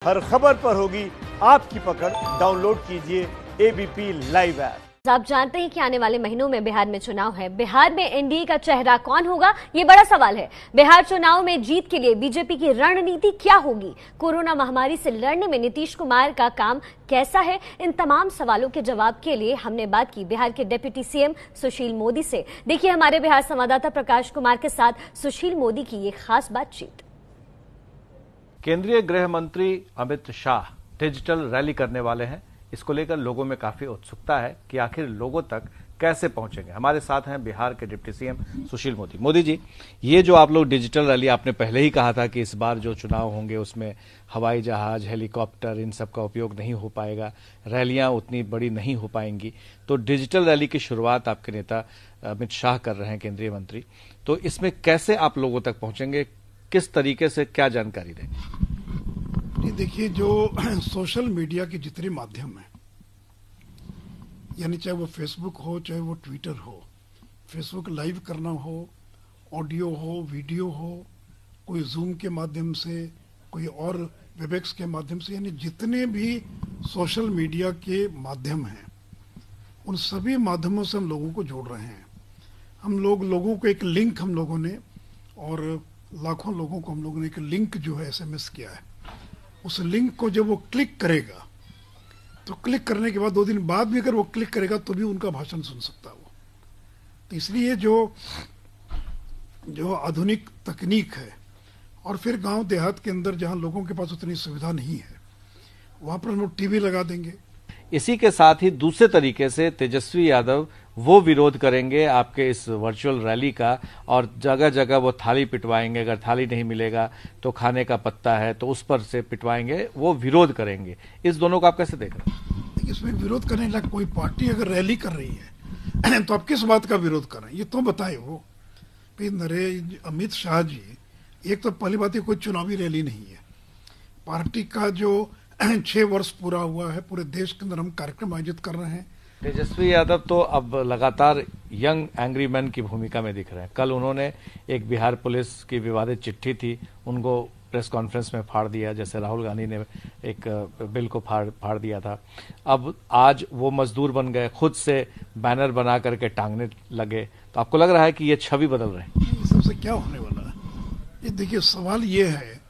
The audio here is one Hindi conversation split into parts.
हर खबर पर होगी आपकी पकड़। डाउनलोड कीजिए एबीपी लाइव ऐप। आप जानते हैं कि आने वाले महीनों में बिहार में चुनाव है। बिहार में एनडीए का चेहरा कौन होगा, ये बड़ा सवाल है। बिहार चुनाव में जीत के लिए बीजेपी की रणनीति क्या होगी? कोरोना महामारी से लड़ने में नीतीश कुमार का काम कैसा है? इन तमाम सवालों के जवाब के लिए हमने बात की बिहार के डिप्टी सीएम सुशील मोदी से। देखिए हमारे बिहार संवाददाता प्रकाश कुमार के साथ सुशील मोदी की ये खास बातचीत। केंद्रीय गृह मंत्री अमित शाह डिजिटल रैली करने वाले हैं। इसको लेकर लोगों में काफी उत्सुकता है कि आखिर लोगों तक कैसे पहुंचेंगे। हमारे साथ हैं बिहार के डिप्टी सीएम सुशील मोदी। मोदी जी, ये जो आप लोग डिजिटल रैली, आपने पहले ही कहा था कि इस बार जो चुनाव होंगे उसमें हवाई जहाज, हेलीकॉप्टर, इन सब का उपयोग नहीं हो पाएगा, रैलियां उतनी बड़ी नहीं हो पाएंगी, तो डिजिटल रैली की शुरुआत आपके नेता अमित शाह कर रहे हैं, केंद्रीय मंत्री। तो इसमें कैसे आप लोगों तक पहुंचेंगे, किस तरीके से, क्या जानकारी देंगे? देखिए, जो सोशल मीडिया के जितने माध्यम हैं, यानी चाहे वो फेसबुक हो, चाहे वो ट्विटर हो, फेसबुक लाइव करना हो, ऑडियो हो, वीडियो हो, कोई जूम के माध्यम से, कोई और वेबएक्स के माध्यम से, यानी जितने भी सोशल मीडिया के माध्यम हैं, उन सभी माध्यमों से हम लोगों को जोड़ रहे हैं। हम लोगों को एक लिंक, हम लोगों ने, और लाखों लोगों को हम लोगों ने एक लिंक जो है एसएमएस किया है। उस लिंक को जब वो क्लिक करेगा, तो क्लिक करने के बाद 2 दिन बाद भी अगर वो क्लिक करेगा तो भी उनका भाषण सुन सकता है वो। तो इसलिए जो आधुनिक तकनीक है, और फिर गांव देहात के अंदर जहां लोगों के पास उतनी सुविधा नहीं है, वहां पर हम लोग टीवी लगा देंगे। इसी के साथ ही दूसरे तरीके से तेजस्वी यादव वो विरोध करेंगे आपके इस वर्चुअल रैली का, और जगह जगह वो थाली पिटवाएंगे। अगर थाली नहीं मिलेगा तो खाने का पत्ता है तो उस पर से पिटवाएंगे, वो विरोध करेंगे। इस दोनों को आप कैसे देख रहे हैं? इसमें विरोध करने लगा कोई पार्टी अगर रैली कर रही है तो आप किस बात का विरोध कर रहे हैं, ये तो बताए वो। अमित शाह जी, एक तो पहली बात, कोई चुनावी रैली नहीं है। पार्टी का जो 6 वर्ष पूरा हुआ है, पूरे देश के अंदर हम कार्यक्रम आयोजित कर रहे हैं। तेजस्वी यादव तो अब लगातार यंग एंग्री मैन की भूमिका में दिख रहे हैं। कल उन्होंने एक बिहार पुलिस की विवादित चिट्ठी थी, उनको प्रेस कॉन्फ्रेंस में फाड़ दिया, जैसे राहुल गांधी ने एक बिल को फाड़ दिया था। अब आज वो मजदूर बन गए, खुद से बैनर बना करके टांगने लगे। तो आपको लग रहा है कि ये छवि बदल रहे हैं? सबसे क्या होने वाला है? ये देखिए, सवाल ये है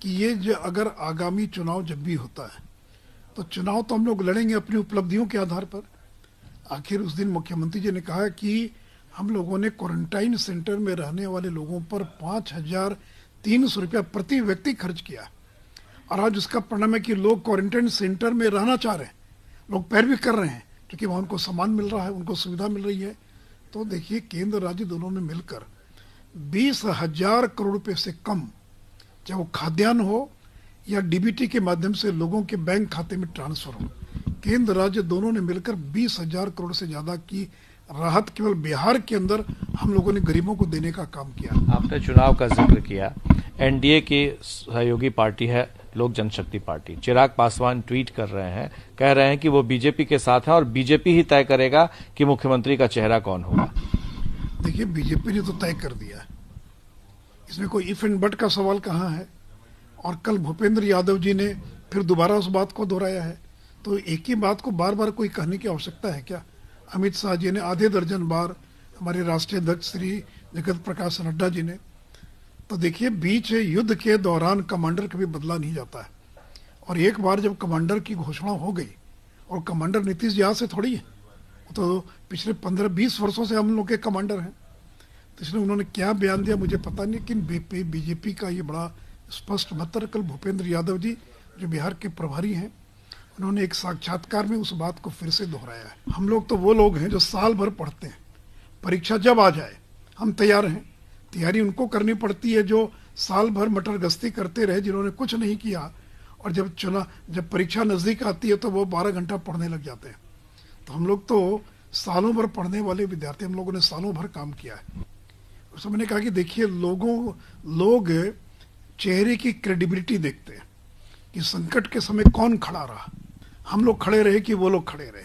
कि ये जो अगर आगामी चुनाव जब भी होता है, तो चुनाव तो हम लोग लड़ेंगे अपनी उपलब्धियों के आधार पर। आखिर उस दिन मुख्यमंत्री जी ने कहा कि हम लोगों ने क्वारंटाइन सेंटर में रहने वाले लोगों पर 5,300 रुपया प्रति व्यक्ति खर्च किया, और आज उसका परिणाम है कि लोग क्वारंटाइन सेंटर में रहना चाह रहे हैं, लोग पैरवी कर रहे हैं, क्योंकि वहां उनको सामान मिल रहा है, उनको सुविधा मिल रही है। तो देखिए, केंद्र राज्य दोनों ने मिलकर 20,000 करोड़ रुपये से कम, चाहे वो खाद्यान्न हो या डीबीटी के माध्यम से लोगों के बैंक खाते में ट्रांसफर हो, केंद्र राज्य दोनों ने मिलकर 20,000 करोड़ से ज्यादा की राहत केवल बिहार के अंदर हम लोगों ने गरीबों को देने का काम किया। आपने चुनाव का जिक्र किया। एनडीए की सहयोगी पार्टी है लोक जनशक्ति पार्टी। चिराग पासवान ट्वीट कर रहे हैं, कह रहे हैं कि वो बीजेपी के साथ है और बीजेपी ही तय करेगा कि मुख्यमंत्री का चेहरा कौन होगा। देखिए, बीजेपी ने तो तय कर दिया, इसमें कोई इफ एंड बट का सवाल कहाँ है। और कल भूपेंद्र यादव जी ने फिर दोबारा उस बात को दोहराया है। तो एक ही बात को बार बार कोई कहने की आवश्यकता है क्या? अमित शाह जी ने आधे दर्जन बार, हमारे राष्ट्रीय अध्यक्ष श्री जगत प्रकाश नड्डा जी ने। तो देखिए, बीच युद्ध के दौरान कमांडर कभी बदला नहीं जाता है, और एक बार जब कमांडर की घोषणा हो गई, और कमांडर नीतीश जी आज से थोड़ी है, तो पिछले 15-20 वर्षों से हम लोग के कमांडर हैं। तो इसलिए उन्होंने क्या बयान दिया मुझे पता नहीं, लेकिन बीजेपी का ये बड़ा स्पष्ट मत। कल भूपेंद्र यादव जी, जो बिहार के प्रभारी हैं, उन्होंने एक साक्षात्कार में उस बात को फिर से दोहराया है। हम लोग तो वो लोग हैं जो साल भर पढ़ते हैं, परीक्षा जब आ जाए हम तैयार हैं। तैयारी उनको करनी पड़ती है जो साल भर मटर गश्ती करते रहे, जिन्होंने कुछ नहीं किया, और जब परीक्षा नजदीक आती है तो वो 12 घंटा पढ़ने लग जाते हैं। तो हम लोग तो सालों भर पढ़ने वाले विद्यार्थी, हम लोगों ने सालों भर काम किया है। उस मैंने कहा कि देखिए, लोग चेहरे की क्रेडिबिलिटी देखते हैं कि संकट के समय कौन खड़ा रहा। हम लोग खड़े रहे कि वो लोग खड़े रहे?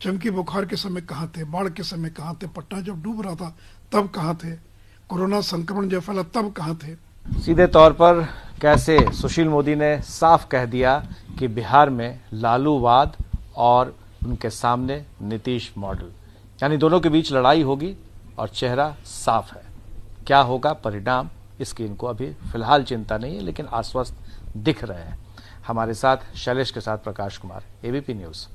चमकी बुखार के समय कहाँ थे? बाढ़ के समय कहाँ थे? पटना जब डूब रहा था तब कहाँ थे? कोरोना संक्रमण जब फैला तब कहाँ थे? सीधे तौर पर कैसे सुशील मोदी ने साफ कह दिया कि बिहार में लालूवाद और उनके सामने नीतीश मॉडल, यानी दोनों के बीच लड़ाई होगी और चेहरा साफ है। क्या होगा परिणाम, इसकी इनको अभी फिलहाल चिंता नहीं है, लेकिन आश्वस्त दिख रहे हैं। हमारे साथ शैलेश के साथ प्रकाश कुमार, एबीपी न्यूज।